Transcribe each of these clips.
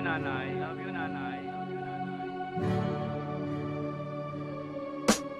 nanay. Love you, nanay.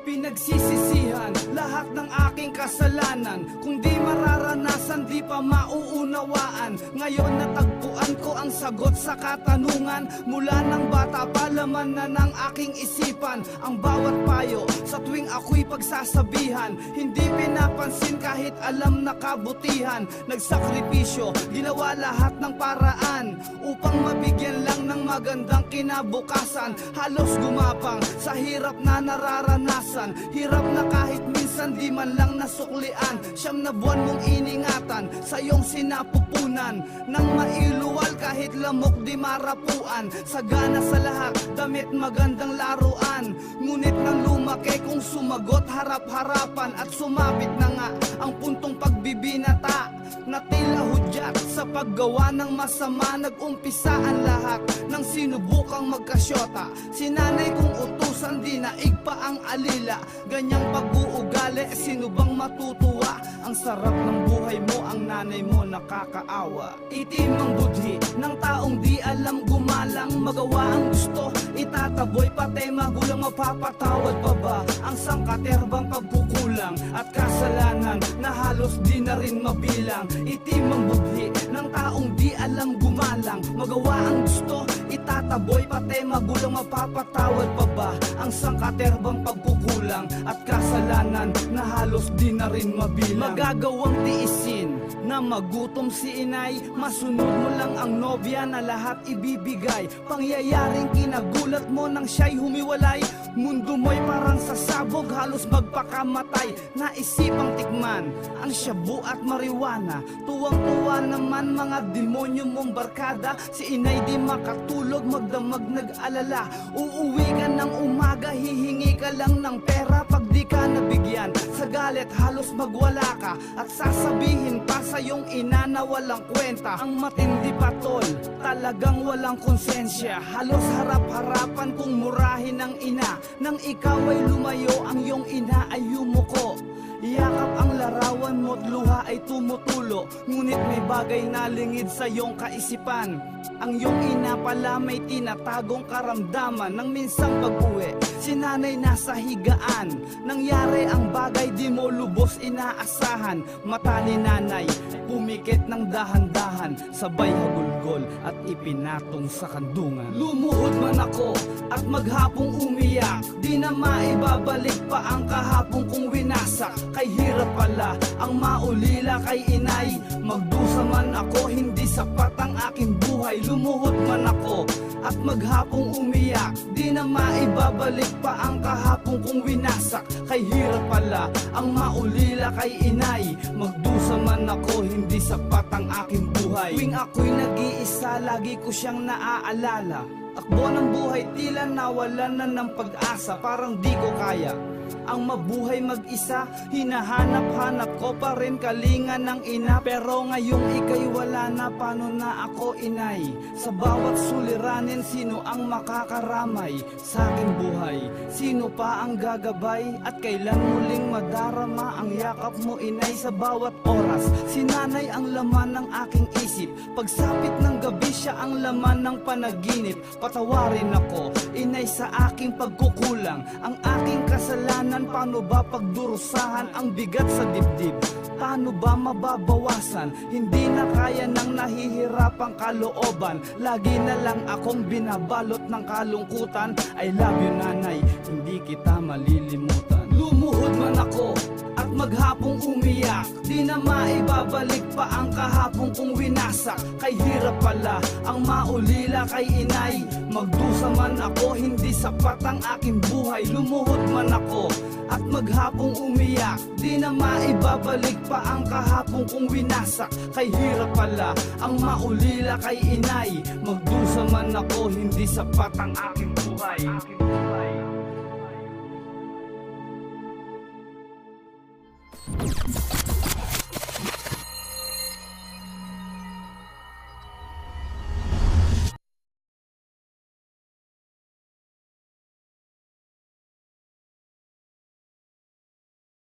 Pinagsisisihan lahat ng aking kasalanan. Kung di mararanasan, di pa mauunawaan. Ngayon natagpuan ko ang sagot sa katanungan. Mula ng bata pa laman na ng aking isipan ang bawat payo sa tuwing ako'y pagsasabihan. Hindi pinapansin kahit alam na kabutihan. Nagsakripisyo, ginawa lahat ng paraan upang mabigyan lang ng magandang kinabukasan. Halos gumapang sa hirap na nararanasan. Hirap na kahit minsan di man lang nasuklian. Siyam na buwan mong iningatan, sa iyong sinapupunan. Nang mailuwal kahit lamok di marapuan. Sagana sa lahat, damit magandang laruan. Ngunit nang lumaki kung sumagot harap-harapan. At sumapit na nga ang puntong pagbibinata, na tila hudyat sa paggawa ng masama. Nag-umpisa ang lahat ng sinubukang magkasyota. Sinanay kong utusan, di naig pa ang alila. Ganyang pag-uugali, sino bang matutuwa? Ang sarap ng buhay mo, ang nanay mo nakakaawa. Itim ang budhi ng taong di alam gumalang. Magawa ang gusto, itataboy pati magulang. Mapapatawad pa ba ang sangkaterbang pagkukulang at kasalanan na halos di na rin mabilang? Itim ang budhi ng taong di alam gumalang. Magawa ang gusto, itataboy pati magulang. Mapapatawad pa ba ang sangkaterbang pagkukulang at kasalanan na halos di na rin mabilang? Magagawang tiisin na magutom si inay. Masunod mo lang ang nobya na lahat ibibigay. Pangyayaring kinagulat mo nang siya'y humiwalay. Mundo mo'y parang sasabog, halos magpakamatay. Naisipang tikman ang shabu at marijuana. Tuwang-tuwa naman mga demonyo mong barkada. Si inay di makatulog, magdamag nag-alala. Uuwi ka ng umaga, hihingi ka lang ng pera. Pag di ka nabigyan, sa galit halos magwala ka. At sasabihin pa sa iyong ina na walang kwenta. Ang matindi pa tol, talagang walang konsensya. Halos harap-harapan kung murahin ng ina. Nang ikaw ay lumayo, ang iyong ina ay yumuko. Yakap ang larawan mo't luha ay tumutulo. Ngunit may bagay na lingid sa iyong kaisipan. Ang iyong ina pala may tinatagong karamdaman. Nang minsang pag-uwi, si nanay nasa higaan. Nangyari ang bagay di mo lubos inaasahan. Mata ni nanay pumikit ng dahan-dahan, sabay hagulgol at ipinatong sa kandungan. Lumuhod man ako at maghapong umiyak. Di na maibabalik pa ang kahapong kong winasak. Kay hirap pala ang maulila kay inay. Magdusa man ako, hindi sapat ang aking buhay. Lumuhod man ako at maghapong umiyak. Di na maibabalik pa ang kahapong kong winasak. Kay hirap pala ang maulila kay inay. Magdusa man ako, hindi sapat ang aking buhay. Tuwing ako'y nag-iisa, lagi ko siyang naaalala. Takbo ng buhay, tila nawalan na ng pag-asa. Parang di ko kaya ang mabuhay mag-isa. Hinahanap-hanap ko pa rin kalinga ng ina. Pero ngayong ika'y wala na, paano na ako inay? Sa bawat suliranin, sino ang makakaramay sa aking buhay? Sino pa ang gagabay? At kailan muling madarama ang yakap mo inay? Sa bawat oras, si nanay ang laman ng aking isip. Pagsapit ng gabi, siya ang laman ng panaginip. Patawarin ako inay sa aking pagkukulang. Ang aking kasalanan, paano ba pagdurusahan ang bigat sa dibdib? Paano ba mababawasan? Hindi na kaya ng nahihirapang kalooban. Lagi na lang akong binabalot ng kalungkutan. I love you nanay, hindi kita malilimutan. Lumuhod man ako at maghapong umiyak. Di na maibabalik pa ang kahapong kong winasak. Kay hirap pala ang maulila kay inay. Magdusa man ako, hindi sapat ang aking buhay. Lumuhod man ako at maghapong umiyak. Di na maibabalik pa ang kahapong kong winasak. Kay hirap pala ang maulila kay inay. Magdusa man ako, hindi sapat ang aking buhay.